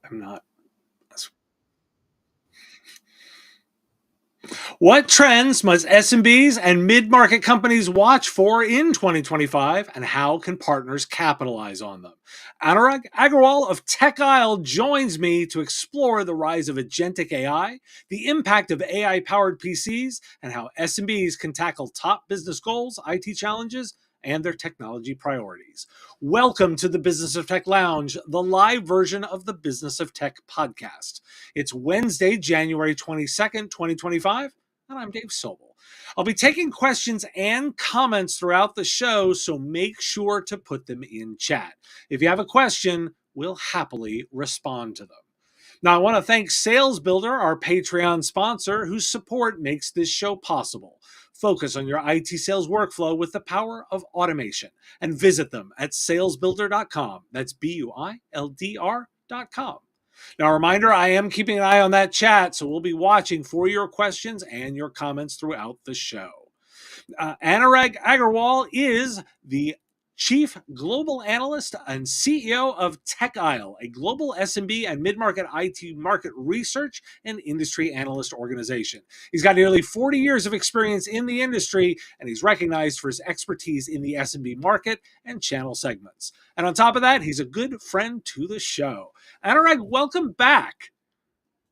I'm not. What trends must SMBs and mid-market companies watch for in 2025, and how can partners capitalize on them? Anurag Agrawal of TechIsle joins me to explore the rise of agentic AI, the impact of AI-powered PCs, and how SMBs can tackle top business goals, IT challenges, and their technology priorities. Welcome to the Business of Tech Lounge, the live version of the Business of Tech podcast. It's Wednesday, January 22nd, 2025, and I'm Dave Sobel. I'll be taking questions and comments throughout the show, so make sure to put them in chat. If you have a question, we'll happily respond to them. Now, I want to thank Sales Builder, our Patreon sponsor, whose support makes this show possible. Focus on your IT sales workflow with the power of automation and visit them at salesbuilder.com. That's BUILDR.com. Now, a reminder, I am keeping an eye on that chat, so we'll be watching for your questions and your comments throughout the show. Anurag Agrawal is the Chief Global Analyst and CEO of TechIsle, a global SMB and mid-market IT market research and industry analyst organization. He's got nearly 40 years of experience in the industry, and he's recognized for his expertise in the SMB market and channel segments. And on top of that, he's a good friend to the show. Anurag, welcome back.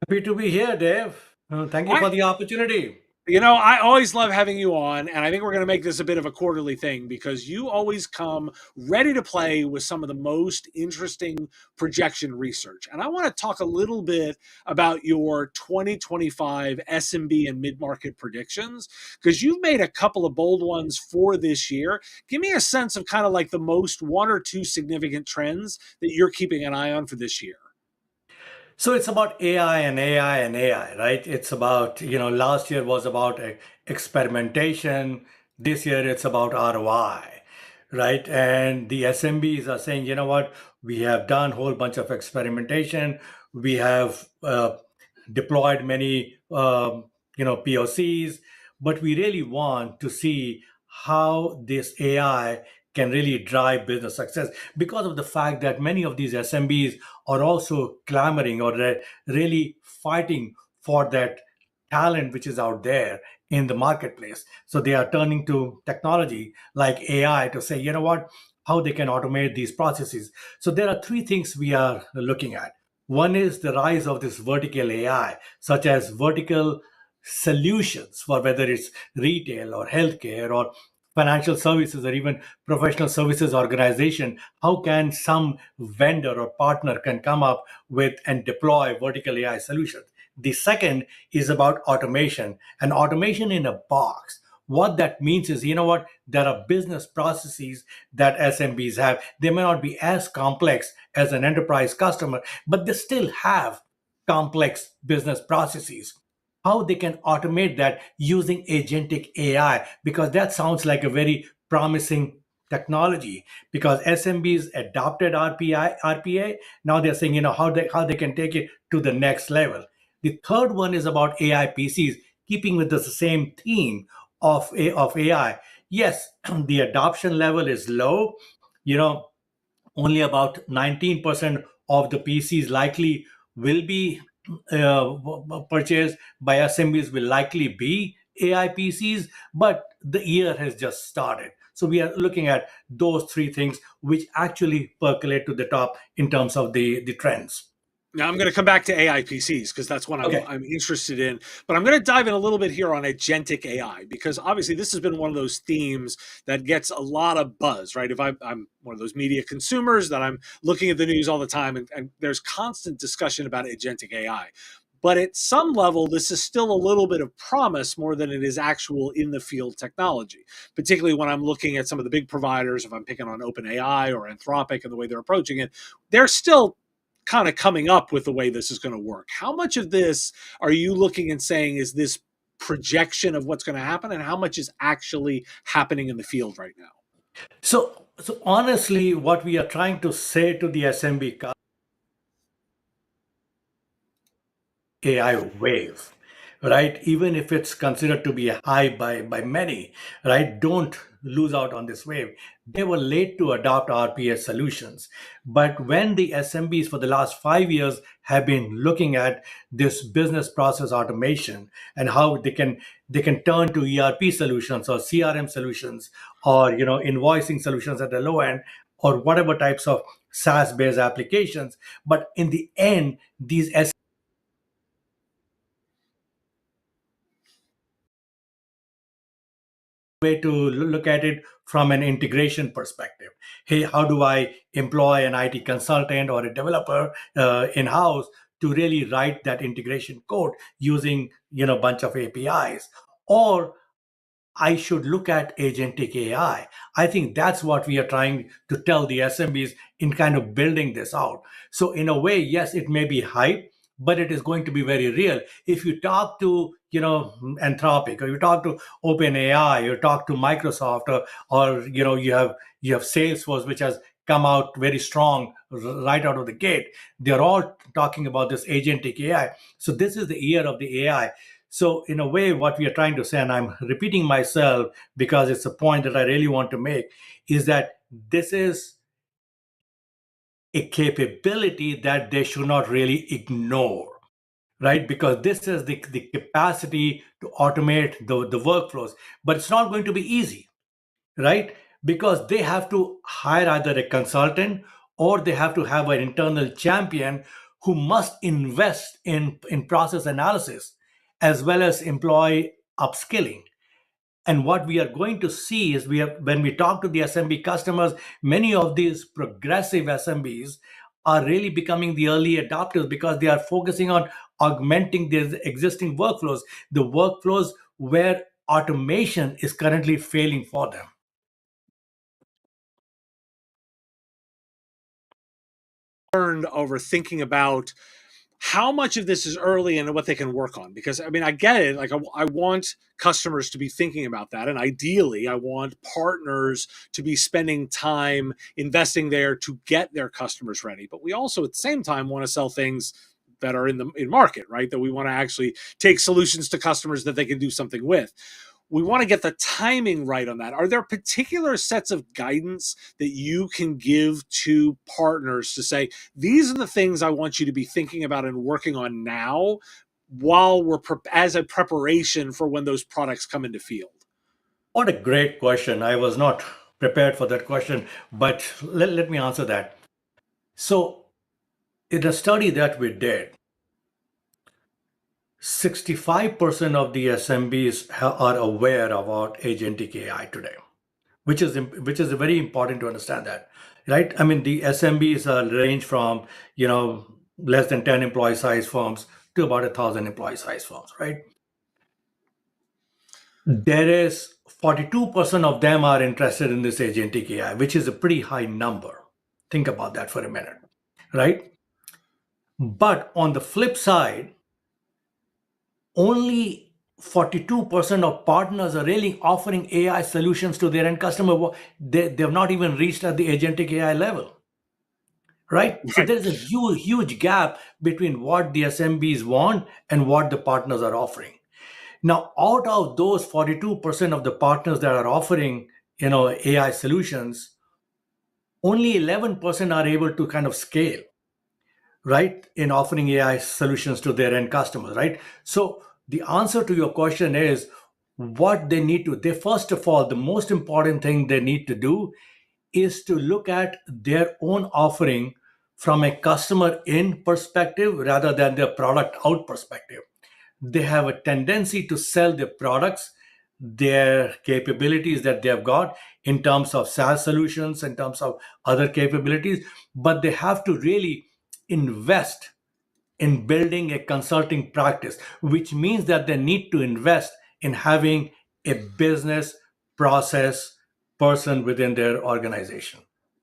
Happy to be here, Dave. Thank you for the opportunity. I always love having you on, and I think we're going to make this a bit of a quarterly thing because you always come ready to play with some of the most interesting projection research. And I want to talk a little bit about your 2025 SMB and mid-market predictions because you've made a couple of bold ones for this year. Give me a sense of kind of like the most one or two significant trends that you're keeping an eye on for this year. So it's about AI and AI and AI, right? It's about, last year was about experimentation. This year it's about ROI, right? And the SMBs are saying, you know what, we have done a whole bunch of experimentation. We have deployed many, POCs, but we really want to see how this AI can really drive business success because of the fact that many of these SMBs are also clamoring or really fighting for that talent which is out there in the marketplace. So they are turning to technology like AI to say, you know what, how they can automate these processes. So there are three things we are looking at. One is the rise of this vertical AI, such as vertical solutions for whether it's retail or healthcare or financial services or even professional services organization. How can some vendor or partner can come up with and deploy vertical AI solutions? The second is about automation, and automation in a box. What that means is, you know what, there are business processes that SMBs have. They may not be as complex as an enterprise customer, but they still have complex business processes. How they can automate that using agentic AI, because that sounds like a very promising technology, because SMBs adopted RPA. Now they're saying, how they can take it to the next level. The third one is about AI PCs, keeping with the same theme of AI. Yes, the adoption level is low. You know, only about 19% of the PCs likely will be purchased by SMBs will likely be AI PCs, but the year has just started. So we are looking at those three things which actually percolate to the top in terms of the trends. Now I'm going to come back to AI PCs because that's what Okay. I'm interested in. But I'm going to dive in a little bit here on agentic AI because obviously this has been one of those themes that gets a lot of buzz, right? If I'm one of those media consumers that I'm looking at the news all the time, and there's constant discussion about agentic AI. But at some level, this is still a little bit of promise more than it is actual in the field technology, particularly when I'm looking at some of the big providers. If I'm picking on OpenAI or Anthropic and the way they're approaching it, they're still kind of coming up with the way this is going to work. How much of this are you looking and saying is this projection of what's going to happen, and how much is actually happening in the field right now? So honestly, what we are trying to say to the SMB AI wave, right? Even if it's considered to be a high by many, right? Don't lose out on this wave. They were late to adopt RPA solutions. But when the SMBs for the last 5 years have been looking at this business process automation and how they can turn to ERP solutions or CRM solutions or invoicing solutions at the low end or whatever types of SaaS based applications. But in the end, these way to look at it from an integration perspective. Hey, how do I employ an IT consultant or a developer in house to really write that integration code using a bunch of APIs? Or I should look at agentic AI. I think that's what we are trying to tell the SMBs in kind of building this out. So in a way, yes, it may be hype, but it is going to be very real. If you talk to, Anthropic, or you talk to OpenAI, or talk to Microsoft, or you have Salesforce, which has come out very strong right out of the gate. They're all talking about this agentic AI. So this is the year of the AI. So, in a way, what we are trying to say, and I'm repeating myself because it's a point that I really want to make, is that this is a capability that they should not really ignore, right? Because this is the capacity to automate the workflows, but it's not going to be easy, right? Because they have to hire either a consultant or they have to have an internal champion who must invest in process analysis as well as employee upskilling. And what we are going to see is when we talk to the SMB customers, many of these progressive SMBs are really becoming the early adopters because they are focusing on augmenting their existing workflows, the workflows where automation is currently failing for them. Over thinking about how much of this is early and what they can work on, because I mean, I get it. Like, I want customers to be thinking about that, and ideally I want partners to be spending time investing there to get their customers ready. But we also at the same time want to sell things that are in market, right? That we want to actually take solutions to customers that they can do something with. We want to get the timing right on that. Are there particular sets of guidance that you can give to partners to say, these are the things I want you to be thinking about and working on now while we're as a preparation for when those products come into field? What a great question. I was not prepared for that question, but let me answer that. So, in a study that we did, 65% of the SMBs are aware about agentic AI today, which is very important to understand that, right? I mean, the SMBs range from less than 10 employee size firms to about 1,000 employee size firms, right? There is 42% of them are interested in this agentic AI, which is a pretty high number. Think about that for a minute, right? But on the flip side, only 42% of partners are really offering AI solutions to their end customer. They've not even reached at the agentic AI level, right? So Right. there is a huge gap between what the SMBs want and what the partners are offering. Now, out of those 42% of the partners that are offering, AI solutions, only 11% are able to kind of scale, right, in offering AI solutions to their end customers, right? So the answer to your question is what they need to, they first of all, the most important thing they need to do is to look at their own offering from a customer in perspective rather than their product out perspective. They have a tendency to sell their products, their capabilities that they have got in terms of SaaS solutions, in terms of other capabilities, but they have to really invest in building a consulting practice, which means that they need to invest in having a business process person within their organization.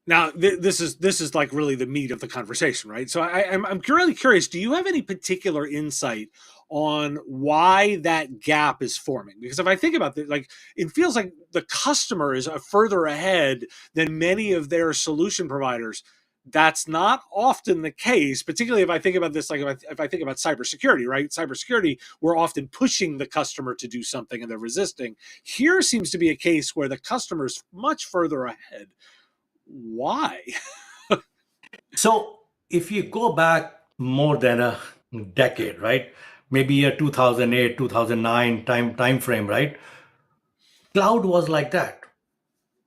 Now, this is like really the meat of the conversation, right? So I'm really curious. Do you have any particular insight on why that gap is forming? Because if I think about it, like, it feels like the customer is further ahead than many of their solution providers. That's not often the case, particularly if I think about this, like if I think about cybersecurity, right? Cybersecurity, we're often pushing the customer to do something and they're resisting. Here seems to be a case where the customer's much further ahead. Why? So if you go back more than a decade, right? Maybe a 2008, 2009 time frame, right? Cloud was like that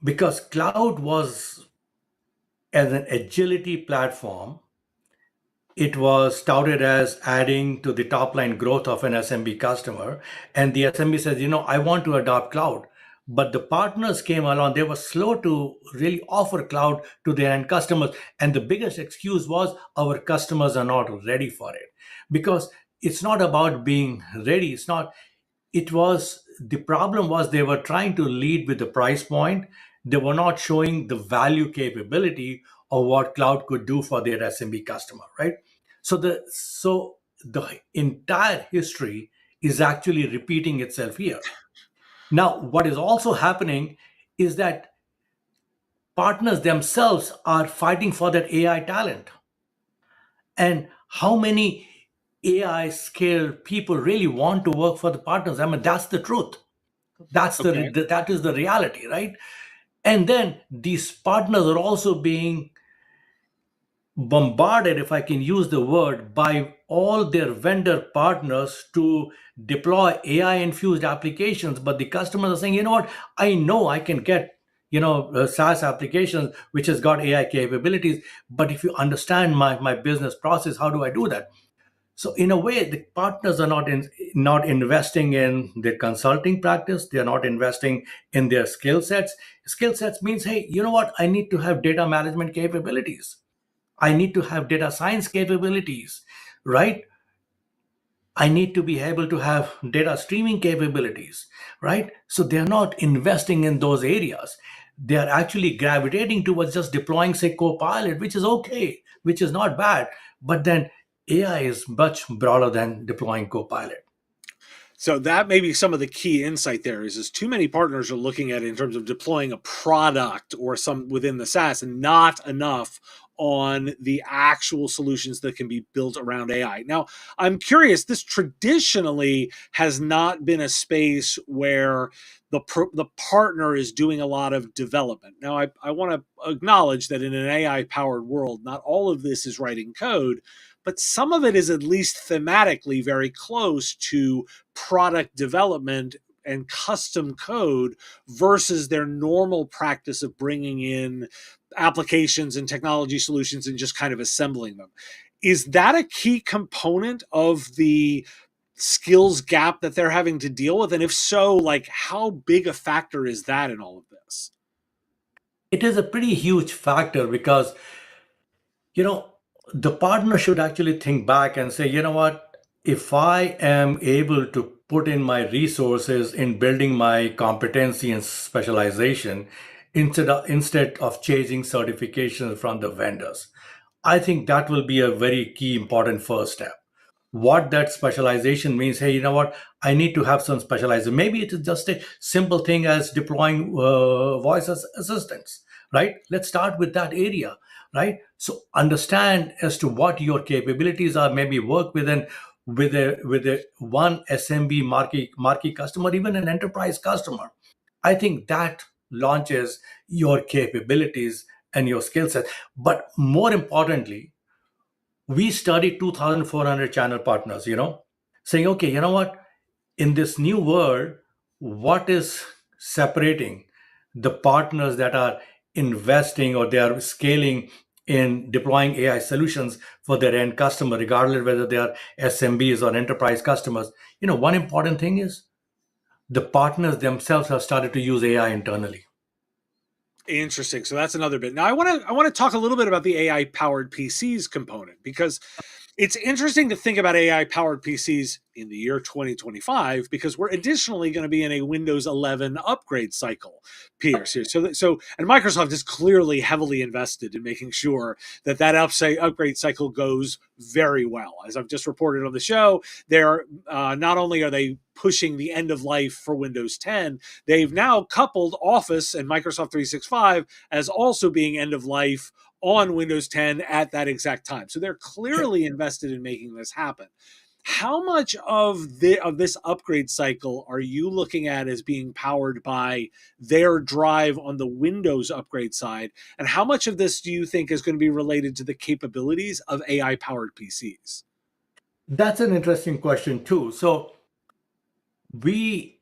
because cloud was as an agility platform. It was touted as adding to the top line growth of an SMB customer. And the SMB says, I want to adopt cloud. But the partners came along, they were slow to really offer cloud to their end customers. And the biggest excuse was our customers are not ready for it. Because it's not about being ready. The problem was they were trying to lead with the price point. They were not showing the value capability of what cloud could do for their SMB customer, right? So the entire history is actually repeating itself here. Now, what is also happening is that partners themselves are fighting for that AI talent. And how many AI skilled people really want to work for the partners? I mean, that's the truth. Okay. That is the reality, right? And then these partners are also being bombarded, if I can use the word, by all their vendor partners to deploy AI infused applications. But the customers are saying, what, I know I can get SaaS applications which has got AI capabilities, but if you understand my business process, how do I do that? So in a way, the partners are not investing in their consulting practice. They are not investing in their skill sets. Skill sets means, hey, you know what? I need to have data management capabilities. I need to have data science capabilities, right? I need to be able to have data streaming capabilities, right? So they're not investing in those areas. They are actually gravitating towards just deploying, say, Copilot, which is okay, which is not bad. But then AI is much broader than deploying Copilot. So that may be some of the key insight there is too many partners are looking at it in terms of deploying a product or some within the SaaS and not enough on the actual solutions that can be built around AI. Now, I'm curious, this traditionally has not been a space where the partner is doing a lot of development. Now, I want to acknowledge that in an AI powered world, not all of this is writing code, but some of it is at least thematically very close to product development and custom code versus their normal practice of bringing in applications and technology solutions and just kind of assembling them. Is that a key component of the skills gap that they're having to deal with? And if so, like how big a factor is that in all of this? It is a pretty huge factor because you know the partner should actually think back and say, what, if I am able to put in my resources in building my competency and specialization instead of chasing certifications from the vendors, I think that will be a very key important first step. What that specialization means, hey, what, I need to have some specialization. Maybe it is just a simple thing as deploying assistants, right? Let's start with that area, right? So understand as to what your capabilities are. Maybe work with a one SMB marquee customer, even an enterprise customer. I think that launches your capabilities and your skill set. But more importantly, we studied 2,400 channel partners, saying, okay, you know what, in this new world, what is separating the partners that are investing or they are scaling in deploying AI solutions for their end customer, regardless whether they are SMBs or enterprise customers? One important thing is the partners themselves have started to use AI internally. Interesting. So that's another bit. Now I want to talk a little bit about the AI powered PCs component because it's interesting to think about AI powered PCs in the year 2025 because we're additionally going to be in a Windows 11 upgrade cycle, Pierce. Here. And Microsoft is clearly heavily invested in making sure that upgrade cycle goes very well. As I've just reported on the show, they're not only are they pushing the end of life for Windows 10, they've now coupled Office and Microsoft 365 as also being end of life on Windows 10 at that exact time. So they're clearly invested in making this happen. How much of this upgrade cycle are you looking at as being powered by their drive on the Windows upgrade side, and how much of this do you think is going to be related to the capabilities of AI powered PCs? That's an interesting question too. So we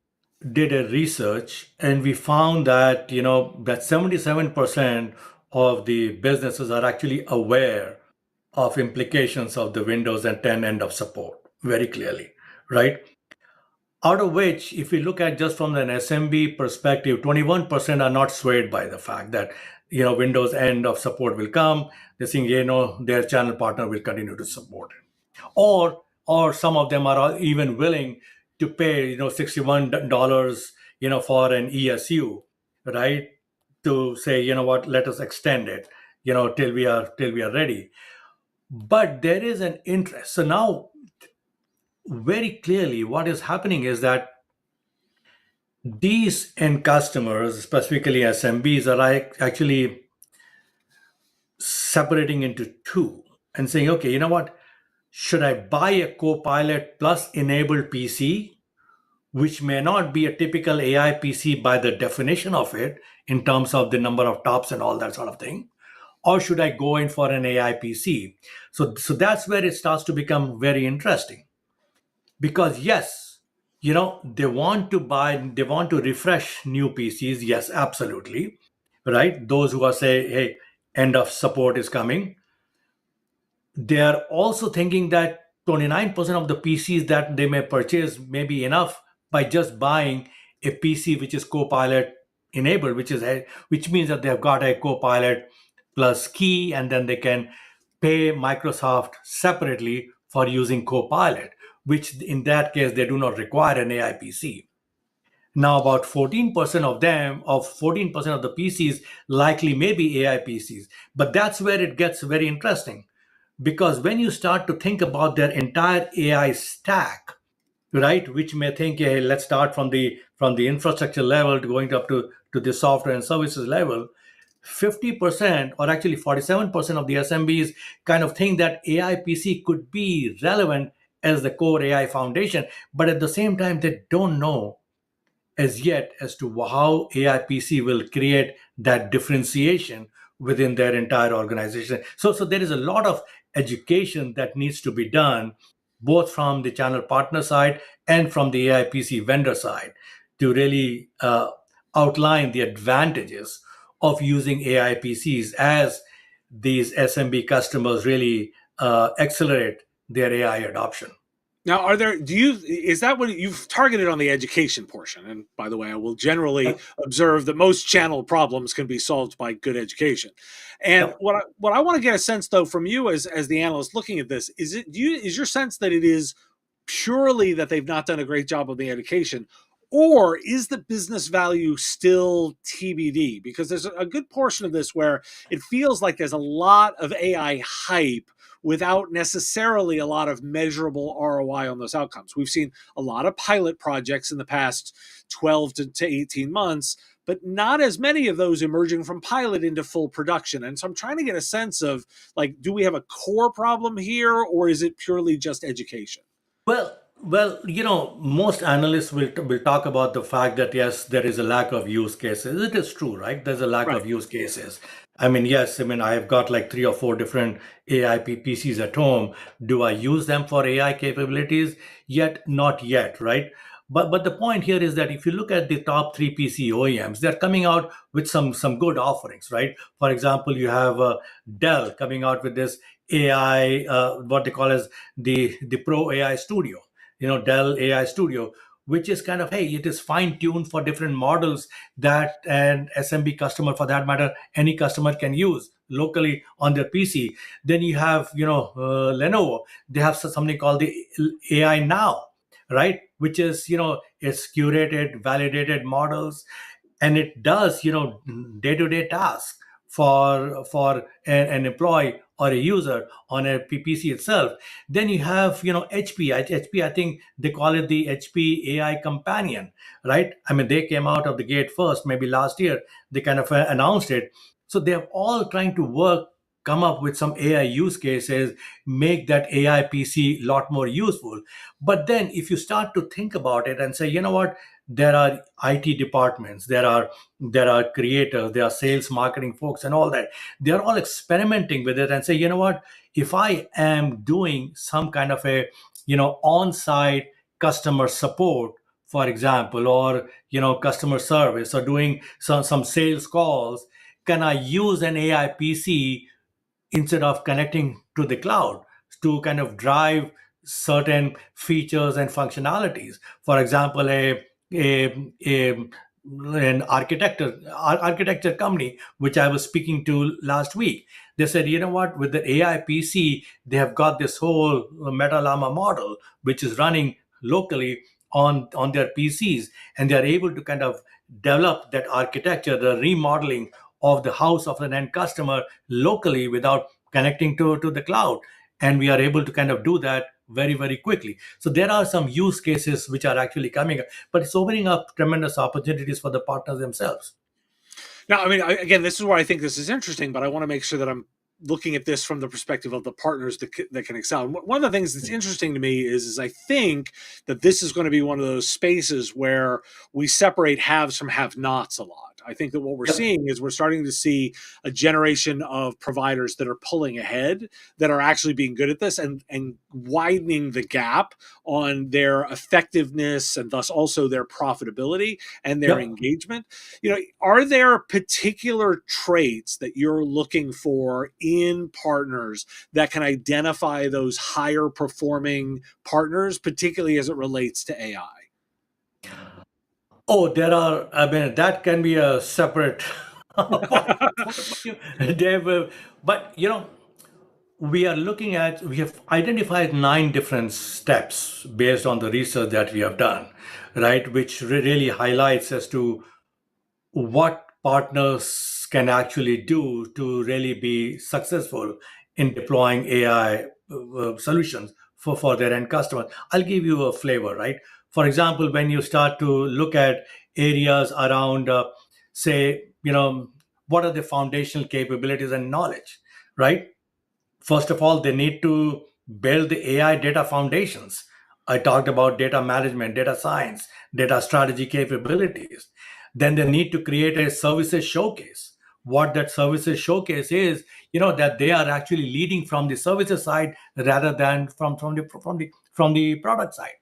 did a research and we found that that 77% of the businesses are actually aware of implications of the Windows and 10 end of support very clearly, right? Out of which, if we look at just from an SMB perspective, 21% are not swayed by the fact that Windows end of support will come. They're saying their channel partner will continue to support it, or some of them are even willing to pay $61 for an ESU, right? To say what, let us extend it till we are ready. But there is an interest. So now, very clearly, what is happening is that these end customers, specifically SMBs, are actually separating into two and saying, okay, you know what? Should I buy a Copilot Plus enabled PC, which may not be a typical AI PC by the definition of it in terms of the number of tops and all that sort of thing? Or should I go in for an AI PC? So that's where it starts to become very interesting, because yes, they want to refresh new PCs. Yes, absolutely, right? Those who are say, hey, end of support is coming. They are also thinking that 29% of the PCs that they may purchase may be enough by just buying a PC which is Copilot enabled, which means that they've got a Copilot plus key, and then they can pay Microsoft separately for using Copilot, which in that case they do not require an AI PC. Now, about 14% of the PCs likely may be AI PCs. But that's where it gets very interesting, because when you start to think about their entire AI stack, right, which may think, hey, let's start from the infrastructure level to going up to the software and services level. 50% or actually 47% of the SMBs kind of think that AI PC could be relevant as the core AI foundation, but at the same time they don't know as yet as to how AI PC will create that differentiation within their entire organization. So there is a lot of education that needs to be done, both from the channel partner side and from the AI PC vendor side, to really outline the advantages of using AI PCs as these SMB customers really accelerate their AI adoption. Now, are there, do you, is that what you've targeted on the education portion? And by the way, I will generally Yep. observe that most channel problems can be solved by good education. And Yep. what I want to get a sense though from you as the analyst looking at this, is your sense that it is purely that they've not done a great job of the education, or is the business value still TBD? Because there's a good portion of this where it feels like there's a lot of AI hype without necessarily a lot of measurable ROI on those outcomes. We've seen a lot of pilot projects in the past 12 to 18 months, but not as many of those emerging from pilot into full production. And so I'm trying to get a sense of, like, do we have a core problem here, or is it purely just education? Well, most analysts will talk about the fact that yes, there is a lack of use cases. It is true, right? There's a lack Right. of use cases. I mean, yes, I mean, I've got like three or four different AI PCs at home. Do I use them for AI capabilities? Yet, not yet, right? But the point here is that if you look at the top three PC OEMs, they're coming out with some good offerings, right? For example, you have Dell coming out with this AI, what they call as the Pro AI Studio, Dell AI Studio, which is kind of, hey, it is fine tuned for different models that an SMB customer, for that matter, any customer can use locally on their PC. Then you have, Lenovo. They have something called the AI Now, right? Which is, it's curated, validated models, and it does day-to-day tasks for an employee or a user on a PC itself. Then you have HP. I think they call it the HP AI companion, right? I mean, they came out of the gate first, maybe last year they kind of announced it. So they're all trying to work come up with some AI use cases, make that AI PC a lot more useful. But then if you start to think about it and say, you know what, there are IT departments, there are creators, there are sales marketing folks and all that. They're all experimenting with it and say, you know what, if I am doing some kind of a on-site customer support, for example, or customer service, or doing some sales calls, can I use an AI PC instead of connecting to the cloud to kind of drive certain features and functionalities? For example, a an architecture company which I was speaking to last week, they said, you know what, with the AI PC, they have got this whole Meta Llama model which is running locally on their PCs, and they are able to kind of develop that architecture, the remodeling of the house of an end customer locally without connecting to the cloud. And we are able to kind of do that very, very quickly. So there are some use cases which are actually coming up, but it's opening up tremendous opportunities for the partners themselves. Now, I mean, again, this is where I think this is interesting, but I want to make sure that I'm looking at this from the perspective of the partners that can excel. And one of the things that's interesting to me is I think that this is going to be one of those spaces where we separate haves from have-nots a lot. I think that what we're Yep. seeing is we're starting to see a generation of providers that are pulling ahead, that are actually being good at this, and widening the gap on their effectiveness and thus also their profitability and their Yep. engagement. Are there particular traits that you're looking for in partners that can identify those higher performing partners, particularly as it relates to AI? Oh, there are. I mean, that can be a separate portfolio, Dave. But we have identified 9 different steps based on the research that we have done, right? Which really highlights as to what partners can actually do to really be successful in deploying AI solutions for their end customers. I'll give you a flavor, right? For example, when you start to look at areas around, say, what are the foundational capabilities and knowledge, right? First of all, they need to build the AI data foundations. I talked about data management, data science, data strategy capabilities. Then they need to create a services showcase. What that services showcase is, that they are actually leading from the services side rather than from the product side.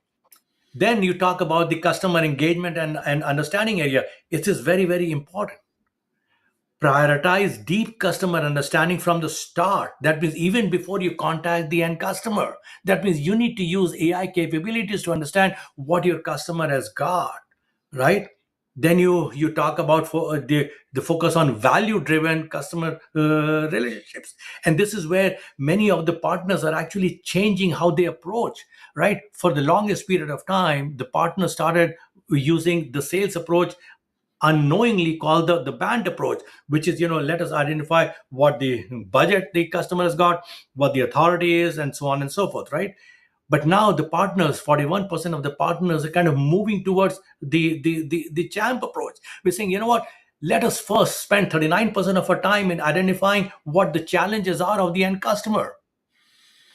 Then you talk about the customer engagement and understanding area. It is very, very important. Prioritize deep customer understanding from the start. That means even before you contact the end customer. That means you need to use AI capabilities to understand what your customer has got, right? Then you talk about the focus on value driven customer relationships, and this is where many of the partners are actually changing how they approach, right? For the longest period of time, the partners started using the sales approach unknowingly called the band approach, which is, let us identify what the budget the customer has got, what the authority is, and so on and so forth, right? But now the partners, 41% of the partners are kind of moving towards the champ approach. We're saying, you know what, let us first spend 39% of our time in identifying what the challenges are of the end customer.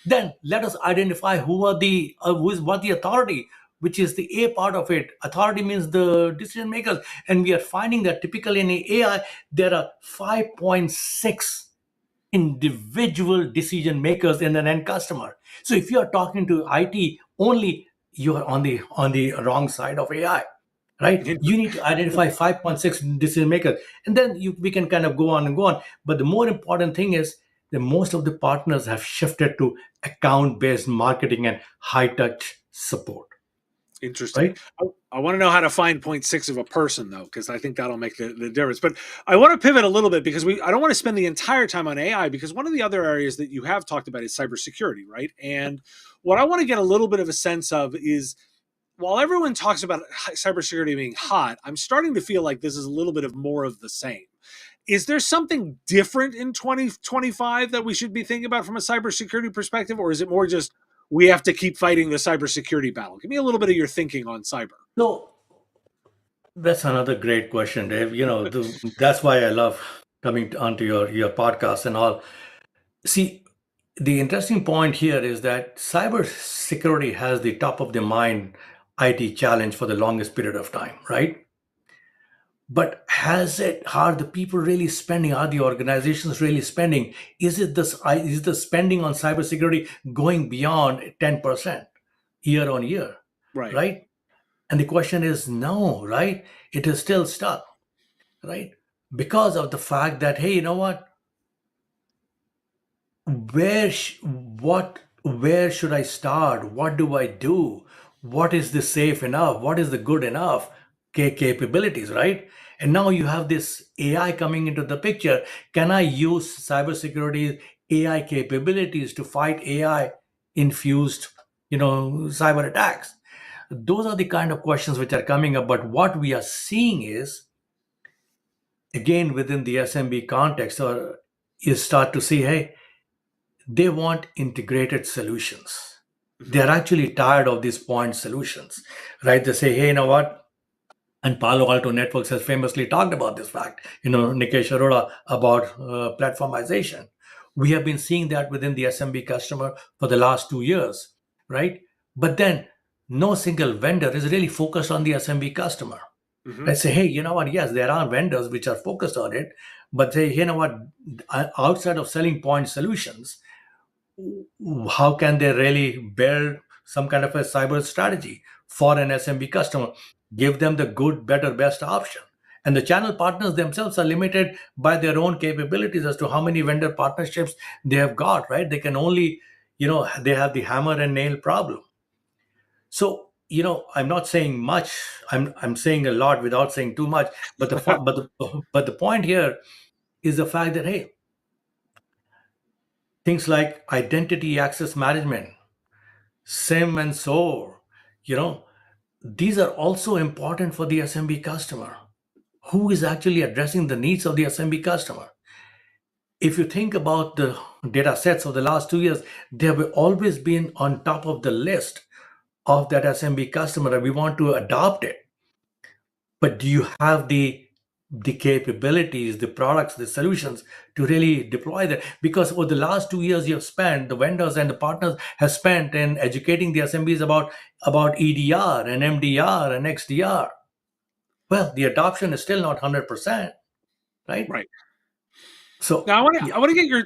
Then let us identify who is what the authority, which is the A part of it. Authority means the decision makers, and we are finding that typically in AI there are 5.6 individual decision makers in an end customer. So if you are talking to IT only, you are on the wrong side of AI, right? You need to identify 5.6 decision makers, and then we can kind of go on and go on. But the more important thing is that most of the partners have shifted to account based marketing and high touch support, Interesting. right? I want to know how to find point six of a person though, because I think that'll make the difference. But I want to pivot a little bit because I don't want to spend the entire time on AI, because one of the other areas that you have talked about is cybersecurity, right? And what I want to get a little bit of a sense of is, while everyone talks about cybersecurity being hot, I'm starting to feel like this is a little bit of more of the same. Is there something different in 2025 that we should be thinking about from a cybersecurity perspective, or is it more just we have to keep fighting the cybersecurity battle? Give me a little bit of your thinking on cyber. So that's another great question, Dave. That's why I love coming onto your podcast and all. See, the interesting point here is that cybersecurity has the top of the mind IT challenge for the longest period of time, right? But are the people really spending? Are the organizations really spending? Is the spending on cybersecurity going beyond 10% year on year, Right. right? And the question is no, right? It is still stuck, right? Because of the fact that, hey, you know what? Where should I start? What do I do? What is the safe enough? What is the good enough capabilities, right? And now you have this AI coming into the picture. Can I use cybersecurity AI capabilities to fight AI infused, cyber attacks? Those are the kind of questions which are coming up. But what we are seeing is, again, within the SMB context, or you start to see, hey, they want integrated solutions. Hmm. They're actually tired of these point solutions, right? They say, hey, you know what? And Palo Alto Networks has famously talked about this fact, Nikesh Arora, about platformization. We have been seeing that within the SMB customer for the last 2 years, right? But then no single vendor is really focused on the SMB customer. Hmm. I say, hey, you know what? Yes, there are vendors which are focused on it, but say, you know what? Outside of selling point solutions, how can they really build some kind of a cyber strategy for an SMB customer? Give them the good, better, best option. And the channel partners themselves are limited by their own capabilities as to how many vendor partnerships they have got, right? They can only, they have the hammer and nail problem. So, I'm not saying much. I'm saying a lot without saying too much. But the point here is the fact that, hey, things like identity access management, SIM and SOAR, you know, these are also important for the SMB customer. Who is actually addressing the needs of the SMB customer? If you think about the data sets of the last 2 years, they have always been on top of the list of that SMB customer, and we want to adopt it. But do you have the capabilities, the products, the solutions to really deploy that? Because over the last 2 years, you have spent, the vendors and the partners have spent in educating the SMBs about EDR and MDR and XDR. Well, the adoption is still not 100%, right? Right. So Now yeah. I want to get your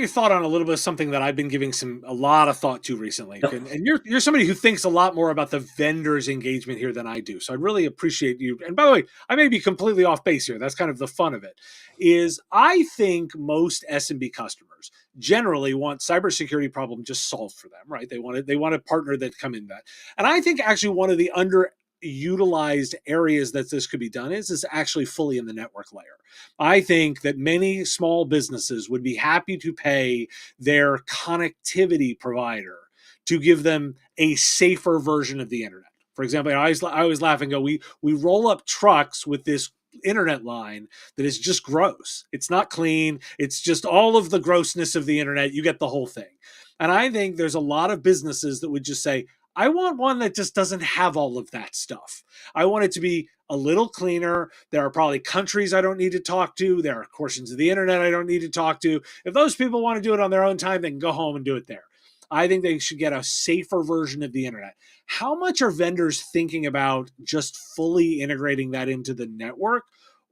thought on a little bit of something that I've been giving a lot of thought to recently. No. And you're somebody who thinks a lot more about the vendors engagement here than I do. So I really appreciate you. And by the way, I may be completely off base here. That's kind of the fun of it. Is I think most SMB customers generally want cybersecurity problem just solved for them, right? They want a partner that come in that. And I think actually one of the underutilized areas that this could be done is actually fully in the network layer. I think that many small businesses would be happy to pay their connectivity provider to give them a safer version of the internet. For example, I always laugh and go, we roll up trucks with this internet line that is just gross. It's not clean. It's just all of the grossness of the internet. You get the whole thing. And I think there's a lot of businesses that would just say, I want one that just doesn't have all of that stuff. I want it to be a little cleaner. There are probably countries I don't need to talk to. There are portions of the internet I don't need to talk to. If those people want to do it on their own time, they can go home and do it there. I think they should get a safer version of the internet. How much are vendors thinking about just fully integrating that into the network?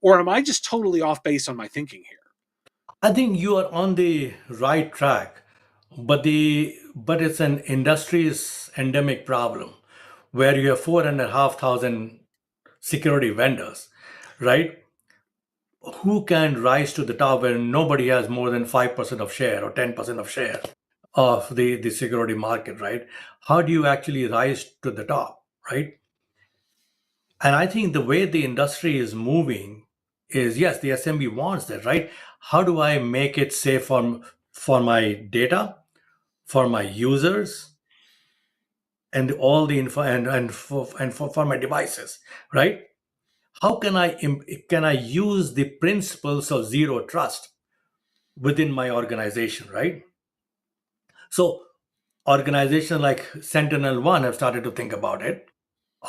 Or am I just totally off base on my thinking here? I think you are on the right track, but it's an industry's endemic problem where you have 4,500 security vendors, right? Who can rise to the top when nobody has more than 5% of share or 10% of share of the security market, right? How do you actually rise to the top, right? And I think the way the industry is moving is, yes, the SMB wants that, right? How do I make it safe for my data, for my users, and all the info, and for my devices, right? How can I use the principles of zero trust within my organization, right? So organizations like Sentinel One have started to think about it.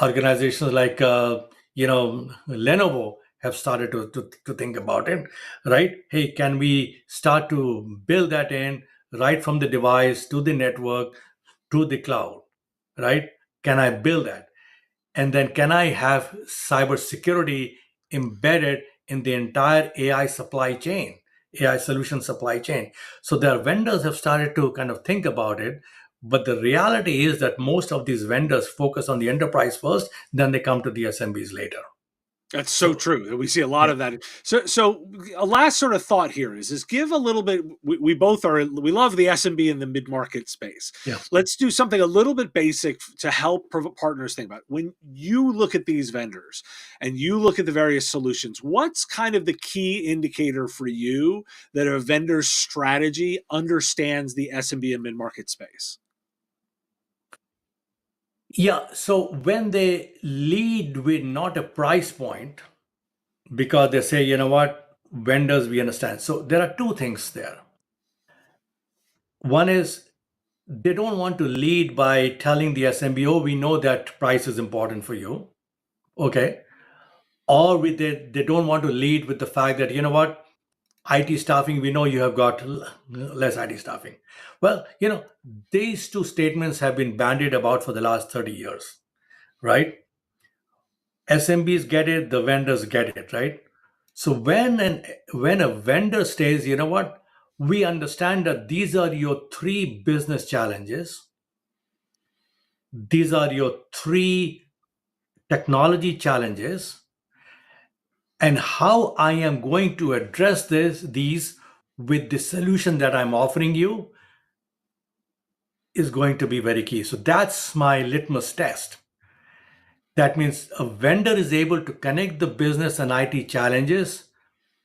Organizations like Lenovo have started to think about it, right? Hey, can we start to build that in? right from the device to the network to the cloud, right? Can I build that? And then can I have cybersecurity embedded in the entire AI supply chain, AI solution supply chain? So their vendors have started to kind of think about it. But the reality is that most of these vendors focus on the enterprise first, then they come to the SMBs later. That's so So true. We see a lot yeah, of that. So a last sort of thought here is give a little bit. We both are. We love the SMB and the mid market space. yeah. Let's do something a little bit basic to help partners think about it. When you look at these vendors and you look at the various solutions. What's kind of the key indicator for you that a vendor's strategy understands the SMB and mid market space? Yeah, so when they lead with not a price point, because they say, you know what, vendors, we understand. So there are two things there. One is they don't want to lead by telling the SMB, oh, we know that price is important for you. Okay. Or they don't want to lead with the fact that, you know what, IT staffing, we know you have got less IT staffing. Well, these two statements have been bandied about for the last 30 years, right? SMBs get it, the vendors get it, right? So when a vendor says, you know what, we understand that these are your three business challenges, these are your three technology challenges, and how I am going to address these with the solution that I'm offering you is going to be very key. So that's my litmus test. That means a vendor is able to connect the business and IT challenges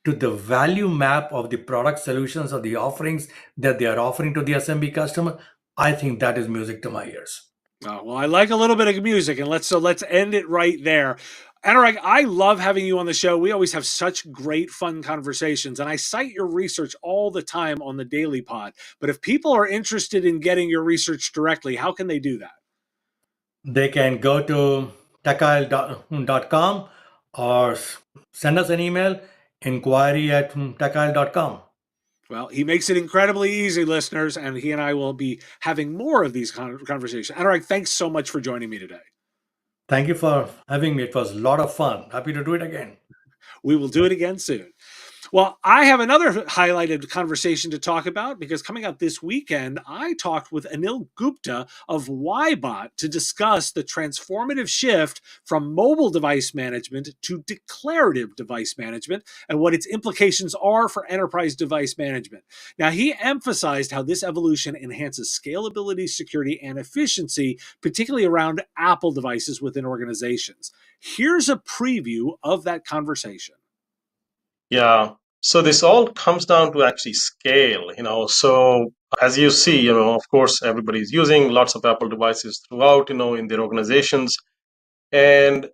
to the value map of the product solutions or the offerings that they are offering to the SMB customer. I think that is music to my ears. Well, I like a little bit of music, and let's end it right there. Anurag, I love having you on the show. We always have such great, fun conversations, and I cite your research all the time on the Daily Pod. But if people are interested in getting your research directly, how can they do that? They can go to TechIsle.com or send us an email, inquiry@techisle.com. Well, he makes it incredibly easy, listeners, and he and I will be having more of these conversations. Anurag, thanks so much for joining me today. Thank you for having me. It was a lot of fun. Happy to do it again. We will do it again soon. Well, I have another highlighted conversation to talk about because coming out this weekend, I talked with Anil Gupta of Ybot to discuss the transformative shift from mobile device management to declarative device management and what its implications are for enterprise device management. Now, he emphasized how this evolution enhances scalability, security, and efficiency, particularly around Apple devices within organizations. Here's a preview of that conversation. Yeah. So this all comes down to actually scale, So as you see, of course, everybody's using lots of Apple devices throughout, in their organizations. And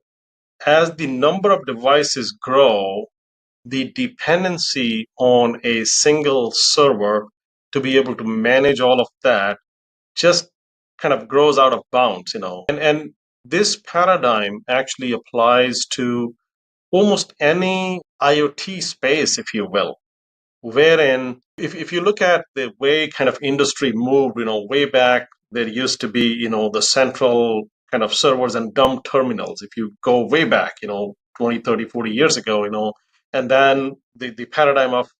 as the number of devices grow, the dependency on a single server to be able to manage all of that just kind of grows out of bounds. And this paradigm actually applies to almost any IoT space, if you will, wherein if you look at the way kind of industry moved, way back, there used to be, the central kind of servers and dumb terminals. If you go way back, 20, 30, 40 years ago, and then the paradigm of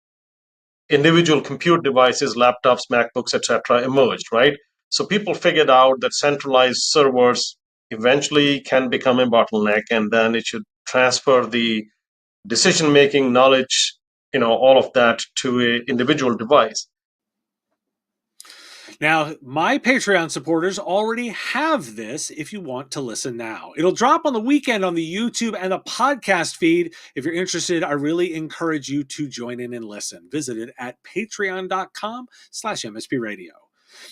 individual compute devices, laptops, MacBooks, etc., emerged, right? So people figured out that centralized servers eventually can become a bottleneck, and then it should transfer the decision making, knowledge, all of that to an individual device. Now, my Patreon supporters already have this if you want to listen now. It'll drop on the weekend on the YouTube and the podcast feed. If you're interested, I really encourage you to join in and listen. Visit it at patreon.com/MSP Radio.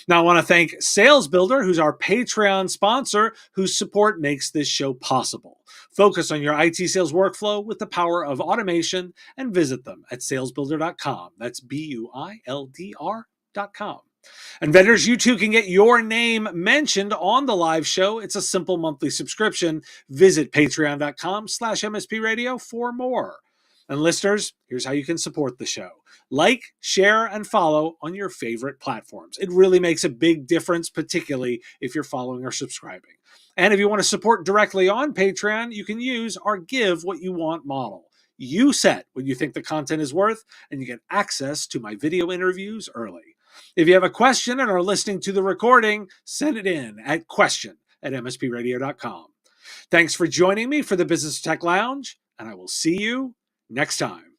Now, I want to thank Sales Builder, who's our Patreon sponsor, whose support makes this show possible. Focus on your IT sales workflow with the power of automation and visit them at salesbuilder.com. That's BUILDR.com. And vendors, you too can get your name mentioned on the live show. It's a simple monthly subscription. Visit patreon.com/MSP Radio for more. And listeners, here's how you can support the show. Like, share, and follow on your favorite platforms. It really makes a big difference, particularly if you're following or subscribing. And if you want to support directly on Patreon, you can use our Give What You Want model. You set what you think the content is worth, and you get access to my video interviews early. If you have a question and are listening to the recording, send it in at question@mspradio.com. Thanks for joining me for the Business Tech Lounge, and I will see you next time.